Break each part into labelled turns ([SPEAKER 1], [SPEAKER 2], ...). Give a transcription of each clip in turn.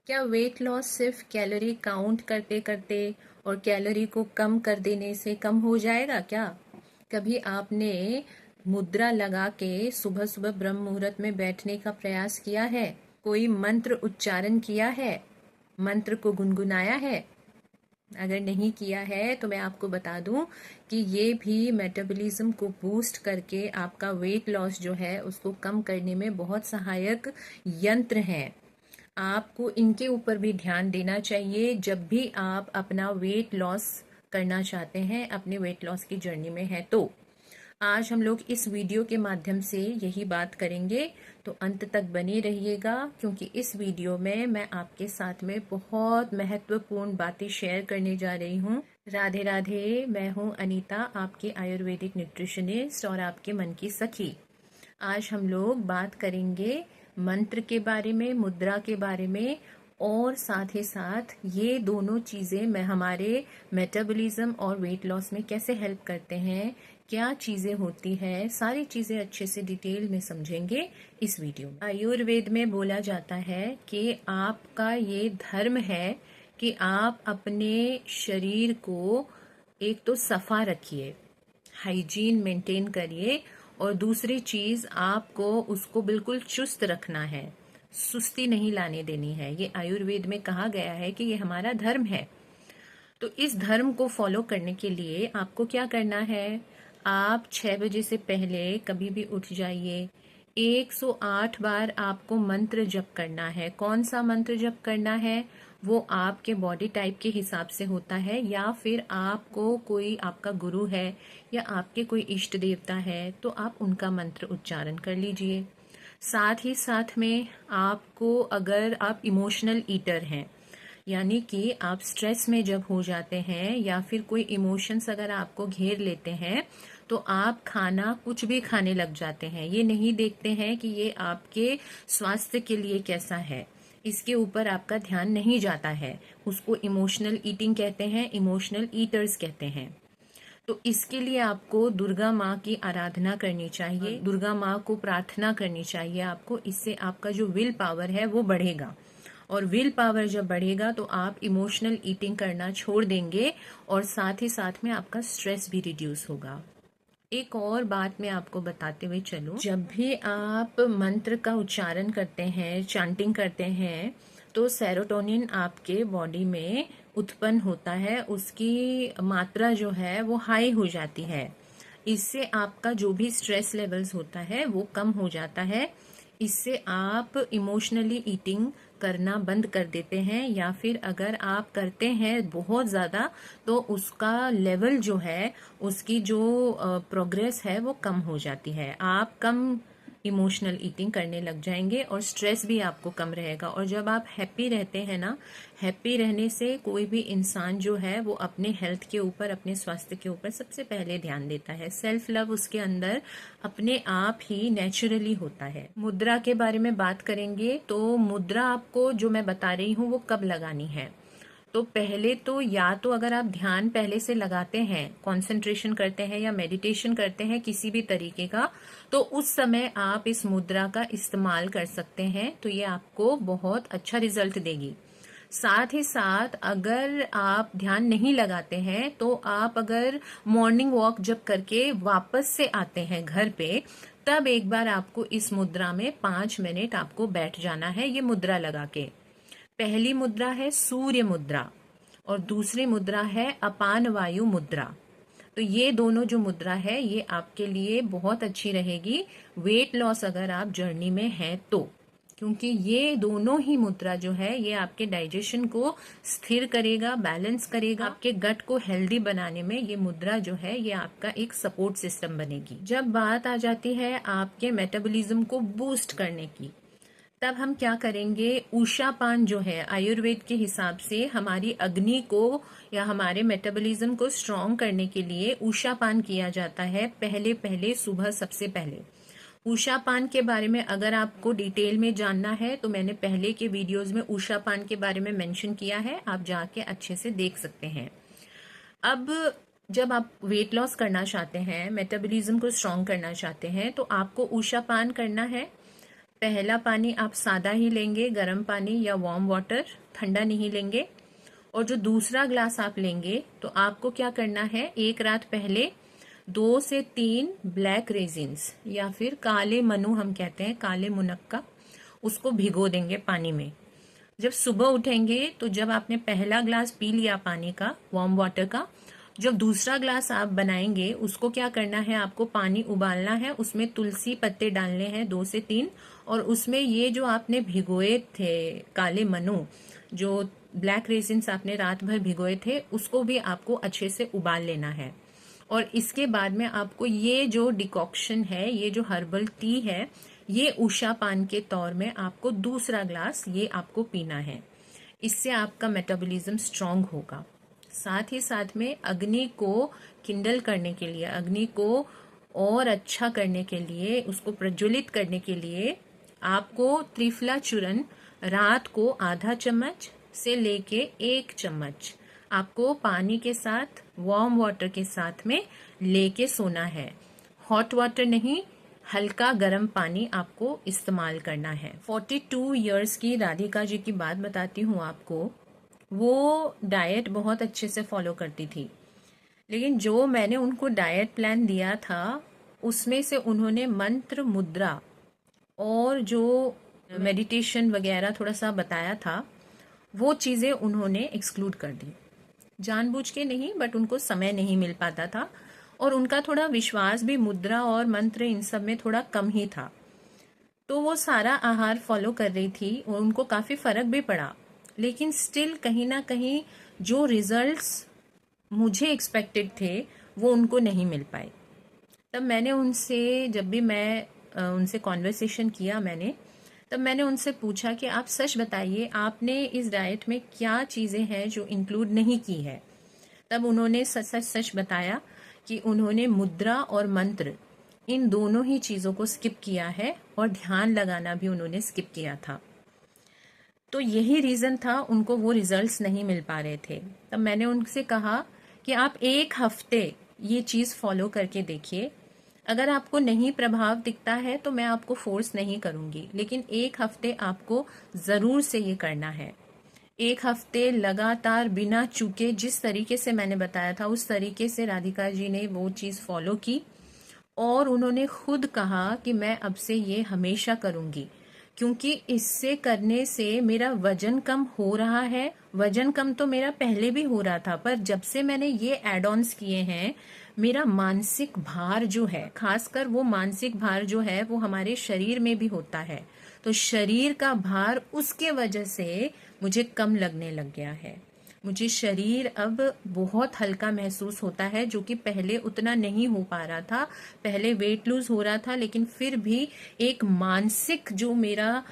[SPEAKER 1] क्या weight loss सिर्फ calorie count करते करते और कैलोरी को कम कर देने से कम हो जाएगा क्या? कभी आपने मुद्रा लगा के सुबह सुबह ब्रह्म मुहूर्त में बैठने का प्रयास किया है? कोई मंत्र उच्चारण किया है? मंत्र को गुनगुनाया है? अगर नहीं किया है तो मैं आपको बता दूं कि ये भी मेटाबॉलिज्म को बूस्ट करके आपका वेट लॉस जो है उसको कम करने में बहुत सहायक यंत्र हैं। आपको इनके ऊपर भी ध्यान देना चाहिए जब भी आप अपना वेट लॉस करना चाहते हैं, अपने वेट लॉस की जर्नी में है तो। आज हम लोग इस वीडियो के माध्यम से यही बात करेंगे, तो अंत तक बने रहिएगा क्योंकि इस वीडियो में मैं आपके साथ में बहुत महत्वपूर्ण बातें शेयर करने जा रही हूँ। राधे राधे, मैं हूँ अनीता, आपकी आयुर्वेदिक न्यूट्रिशनिस्ट और आपके मन की सखी। आज हम लोग बात करेंगे मंत्र के बारे में, मुद्रा के बारे में, और साथ ही साथ ये दोनों चीज़ें मैं हमारे मेटाबॉलिज्म और वेट लॉस में कैसे हेल्प करते हैं, क्या चीज़ें होती है, सारी चीज़ें अच्छे से डिटेल में समझेंगे इस वीडियो में। आयुर्वेद में बोला जाता है कि आपका ये धर्म है कि आप अपने शरीर को एक तो सफा रखिए, हाइजीन मेंटेन करिए, और दूसरी चीज आपको उसको बिल्कुल चुस्त रखना है, सुस्ती नहीं लाने देनी है। ये आयुर्वेद में कहा गया है कि ये हमारा धर्म है। तो इस धर्म को फॉलो करने के लिए आपको क्या करना है? आप 6 बजे से पहले कभी भी उठ जाइए। 108 बार आपको मंत्र जप करना है। कौन सा मंत्र जप करना है? वो आपके बॉडी टाइप के हिसाब से होता है, या फिर आपको कोई आपका गुरु है या आपके कोई इष्ट देवता है तो आप उनका मंत्र उच्चारण कर लीजिए। साथ ही साथ में आपको, अगर आप इमोशनल ईटर हैं, यानी कि आप स्ट्रेस में जब हो जाते हैं या फिर कोई इमोशंस अगर आपको घेर लेते हैं तो आप खाना कुछ भी खाने लग जाते हैं। ये नहीं देखते हैं कि ये आपके स्वास्थ्य के लिए कैसा है, इसके ऊपर आपका ध्यान नहीं जाता है। उसको इमोशनल ईटिंग कहते हैं, इमोशनल ईटर्स कहते हैं। तो इसके लिए आपको दुर्गा माँ की आराधना करनी चाहिए, दुर्गा माँ को प्रार्थना करनी चाहिए आपको। इससे आपका जो विल पावर है वो बढ़ेगा, और विल पावर जब बढ़ेगा तो आप इमोशनल ईटिंग करना छोड़ देंगे, और साथ ही साथ में आपका स्ट्रेस भी रिड्यूस होगा। एक और बात मैं आपको बताते हुए चलूं, जब भी आप मंत्र का उच्चारण करते हैं, चांटिंग करते हैं, तो सेरोटोनिन आपके बॉडी में उत्पन्न होता है, उसकी मात्रा जो है वो हाई हो जाती है। इससे आपका जो भी स्ट्रेस लेवल्स होता है वो कम हो जाता है। इससे आप इमोशनली ईटिंग करना बंद कर देते हैं, या फिर अगर आप करते हैं बहुत ज़्यादा तो उसका लेवल जो है, उसकी जो प्रोग्रेस है वो कम हो जाती है। आप कम इमोशनल ईटिंग करने लग जाएंगे और स्ट्रेस भी आपको कम रहेगा। और जब आप हैप्पी रहते हैं ना, हैप्पी रहने से कोई भी इंसान जो है वो अपने हेल्थ के ऊपर, अपने स्वास्थ्य के ऊपर सबसे पहले ध्यान देता है। सेल्फ लव उसके अंदर अपने आप ही नेचुरली होता है। मुद्रा के बारे में बात करेंगे तो मुद्रा आपको जो मैं बता रही हूँ वो कब लगानी है, तो पहले तो या तो अगर आप ध्यान पहले से लगाते हैं, कंसंट्रेशन करते हैं या मेडिटेशन करते हैं किसी भी तरीके का, तो उस समय आप इस मुद्रा का इस्तेमाल कर सकते हैं। तो ये आपको बहुत अच्छा रिजल्ट देगी। साथ ही साथ अगर आप ध्यान नहीं लगाते हैं तो आप अगर मॉर्निंग वॉक जब करके वापस से आते हैं घर पे, तब एक बार आपको इस मुद्रा में 5 मिनट आपको बैठ जाना है, ये मुद्रा लगा के। पहली मुद्रा है सूर्य मुद्रा और दूसरी मुद्रा है अपान वायु मुद्रा। तो ये दोनों जो मुद्रा है ये आपके लिए बहुत अच्छी रहेगी वेट लॉस अगर आप जर्नी में हैं तो, क्योंकि ये दोनों ही मुद्रा जो है ये आपके डाइजेशन को स्थिर करेगा, बैलेंस करेगा, आपके गट को हेल्दी बनाने में ये मुद्रा जो है ये आपका एक सपोर्ट सिस्टम बनेगी। जब बात आ जाती है आपके मेटाबॉलिज्म को बूस्ट करने की, तब हम क्या करेंगे? उषापान जो है आयुर्वेद के हिसाब से हमारी अग्नि को या हमारे मेटाबॉलिज्म को स्ट्रॉन्ग करने के लिए उषापान किया जाता है पहले पहले सुबह। सबसे पहले उषापान के बारे में अगर आपको डिटेल में जानना है तो मैंने पहले के वीडियोस में उषापान के बारे में मेंशन किया है, आप जाके अच्छे से देख सकते हैं। अब जब आप वेट लॉस करना चाहते हैं, मेटाबॉलिज्म को स्ट्रॉन्ग करना चाहते हैं, तो आपको उषापान करना है। पहला पानी आप सादा ही लेंगे, गर्म पानी या वार्म वाटर, ठंडा नहीं लेंगे। और जो दूसरा ग्लास आप लेंगे तो आपको क्या करना है, एक रात पहले 2 से 3 ब्लैक रेजिन्स या फिर काले मनु हम कहते हैं, काले मुनक्का, उसको भिगो देंगे पानी में। जब सुबह उठेंगे तो जब आपने पहला ग्लास पी लिया पानी का, वार्म वाटर का, जब दूसरा ग्लास आप बनाएंगे उसको क्या करना है, आपको पानी उबालना है, उसमें तुलसी पत्ते डालने हैं 2 से 3, और उसमें ये जो आपने भिगोए थे काले मनु, जो ब्लैक रेजिन्स आपने रात भर भिगोए थे, उसको भी आपको अच्छे से उबाल लेना है। और इसके बाद में आपको ये जो डिकॉक्शन है, ये जो हर्बल टी है, ये उषा पान के तौर में आपको दूसरा ग्लास ये आपको पीना है। इससे आपका मेटाबॉलिज्म स्ट्रांग होगा। साथ ही साथ में अग्नि को किंडल करने के लिए, अग्नि को और अच्छा करने के लिए, उसको प्रज्वलित करने के लिए आपको त्रिफला चूर्ण रात को आधा चम्मच से लेके 1 चम्मच आपको पानी के साथ, वार्म वाटर के साथ में लेके सोना है। हॉट वाटर नहीं, हल्का गर्म पानी आपको इस्तेमाल करना है। 42 इयर्स की राधिका जी की बात बताती हूँ आपको। वो डाइट बहुत अच्छे से फॉलो करती थी, लेकिन जो मैंने उनको डाइट प्लान दिया था उसमें से उन्होंने मंत्र, मुद्रा और जो मेडिटेशन वगैरह थोड़ा सा बताया था, वो चीज़ें उन्होंने एक्सक्लूड कर दी। जानबूझ के नहीं, बट उनको समय नहीं मिल पाता था और उनका थोड़ा विश्वास भी मुद्रा और मंत्र इन सब में थोड़ा कम ही था। तो वो सारा आहार फॉलो कर रही थी और उनको काफ़ी फर्क भी पड़ा, लेकिन स्टिल कहीं ना कहीं जो रिजल्ट्स मुझे एक्सपेक्टेड थे वो उनको नहीं मिल पाए। तब मैंने उनसे, जब भी मैं उनसे कॉन्वर्सेशन किया तब मैंने उनसे पूछा कि आप सच बताइए, आपने इस डाइट में क्या चीज़ें हैं जो इंक्लूड नहीं की है। तब उन्होंने सच सच बताया कि उन्होंने मुद्रा और मंत्र, इन दोनों ही चीज़ों को स्किप किया है और ध्यान लगाना भी उन्होंने स्किप किया था। तो यही रीज़न था, उनको वो रिजल्ट्स नहीं मिल पा रहे थे। तब मैंने उनसे कहा कि आप 1 हफ्ते ये चीज़ फॉलो करके देखिए, अगर आपको नहीं प्रभाव दिखता है तो मैं आपको फोर्स नहीं करूंगी, लेकिन 1 हफ्ते आपको ज़रूर से ये करना है। 1 हफ्ते लगातार बिना चूके, जिस तरीके से मैंने बताया था उस तरीके से राधिका जी ने वो चीज़ फॉलो की और उन्होंने खुद कहा कि मैं अब से ये हमेशा करूंगी, क्योंकि इससे करने से मेरा वजन कम हो रहा है। वजन कम तो मेरा पहले भी हो रहा था, पर जब से मैंने ये एड ऑन्स किए हैं, मेरा मानसिक भार जो है, खासकर वो मानसिक भार जो है वो हमारे शरीर में भी होता है, तो शरीर का भार उसके वजह से मुझे कम लगने लग गया है। मुझे शरीर अब बहुत हल्का महसूस होता है, जो कि पहले उतना नहीं हो पा रहा था। पहले वेट लूज हो रहा था, लेकिन फिर भी एक मानसिक जो मेरा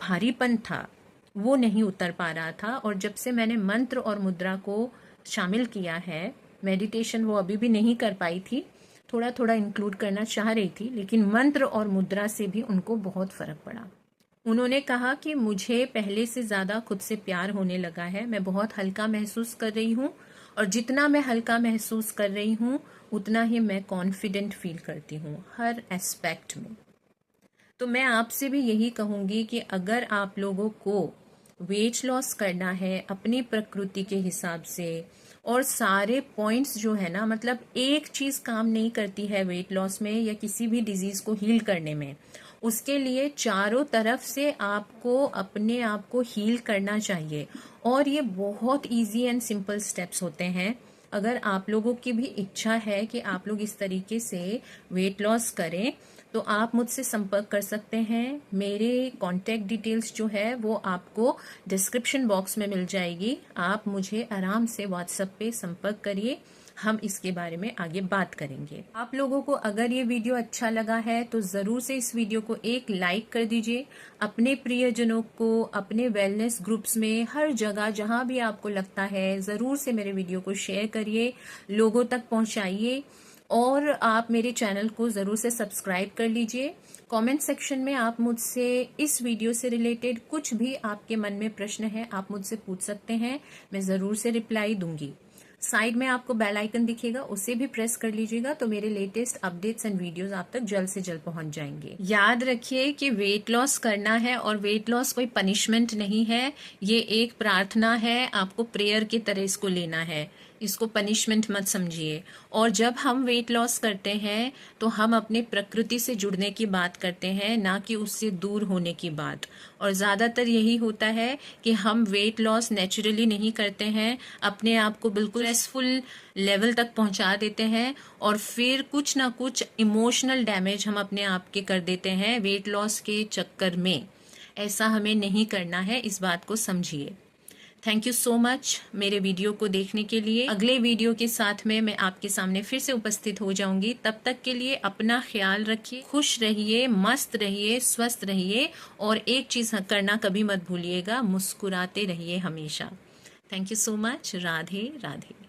[SPEAKER 1] भारीपन था वो नहीं उतर पा रहा था। और जब से मैंने मंत्र और मुद्रा को शामिल किया है, मेडिटेशन वो अभी भी नहीं कर पाई थी, थोड़ा थोड़ा इंक्लूड करना चाह रही थी, लेकिन मंत्र और मुद्रा से भी उनको बहुत फर्क पड़ा। उन्होंने कहा कि मुझे पहले से ज़्यादा खुद से प्यार होने लगा है, मैं बहुत हल्का महसूस कर रही हूँ, और जितना मैं हल्का महसूस कर रही हूँ उतना ही मैं कॉन्फिडेंट फील करती हूँ हर एस्पेक्ट में। तो मैं आपसे भी यही कहूँगी कि अगर आप लोगों को वेट लॉस करना है अपनी प्रकृति के हिसाब से, और सारे पॉइंट्स जो है ना, मतलब एक चीज़ काम नहीं करती है वेट लॉस में या किसी भी डिजीज़ को हील करने में, उसके लिए चारों तरफ से आपको अपने आप को हील करना चाहिए। और ये बहुत इजी एंड सिंपल स्टेप्स होते हैं। अगर आप लोगों की भी इच्छा है कि आप लोग इस तरीके से वेट लॉस करें, तो आप मुझसे संपर्क कर सकते हैं। मेरे कॉन्टैक्ट डिटेल्स जो है वो आपको डिस्क्रिप्शन बॉक्स में मिल जाएगी। आप मुझे आराम से व्हाट्सएप पे संपर्क करिए, हम इसके बारे में आगे बात करेंगे। आप लोगों को अगर ये वीडियो अच्छा लगा है तो ज़रूर से इस वीडियो को एक लाइक कर दीजिए। अपने प्रियजनों को, अपने वेलनेस ग्रुप्स में, हर जगह जहां भी आपको लगता है, ज़रूर से मेरे वीडियो को शेयर करिए, लोगों तक पहुंचाइए। और आप मेरे चैनल को ज़रूर से सब्सक्राइब कर लीजिए। कमेंट सेक्शन में आप मुझसे इस वीडियो से रिलेटेड कुछ भी आपके मन में प्रश्न है, आप मुझसे पूछ सकते हैं, मैं ज़रूर से रिप्लाई दूंगी। साइड में आपको बेल आइकन दिखेगा, उसे भी प्रेस कर लीजिएगा, तो मेरे लेटेस्ट अपडेट्स एंड वीडियोस आप तक जल्द से जल्द पहुंच जाएंगे। याद रखिए कि वेट लॉस करना है और वेट लॉस कोई पनिशमेंट नहीं है, ये एक प्रार्थना है, आपको प्रेयर की तरह इसको लेना है, इसको पनिशमेंट मत समझिए। और जब हम वेट लॉस करते हैं तो हम अपने प्रकृति से जुड़ने की बात करते हैं, ना कि उससे दूर होने की बात। और ज़्यादातर यही होता है कि हम वेट लॉस नेचुरली नहीं करते हैं, अपने आप को बिल्कुल स्ट्रेसफुल लेवल तक पहुंचा देते हैं और फिर कुछ ना कुछ इमोशनल डैमेज हम अपने आप के कर देते हैं वेट लॉस के चक्कर में। ऐसा हमें नहीं करना है, इस बात को समझिए। थैंक यू सो मच मेरे वीडियो को देखने के लिए। अगले वीडियो के साथ में मैं आपके सामने फिर से उपस्थित हो जाऊंगी। तब तक के लिए अपना ख्याल रखिए, खुश रहिए, मस्त रहिए, स्वस्थ रहिए और एक चीज करना कभी मत भूलिएगा, मुस्कुराते रहिए हमेशा। Thank you so much. Radhe Radhe.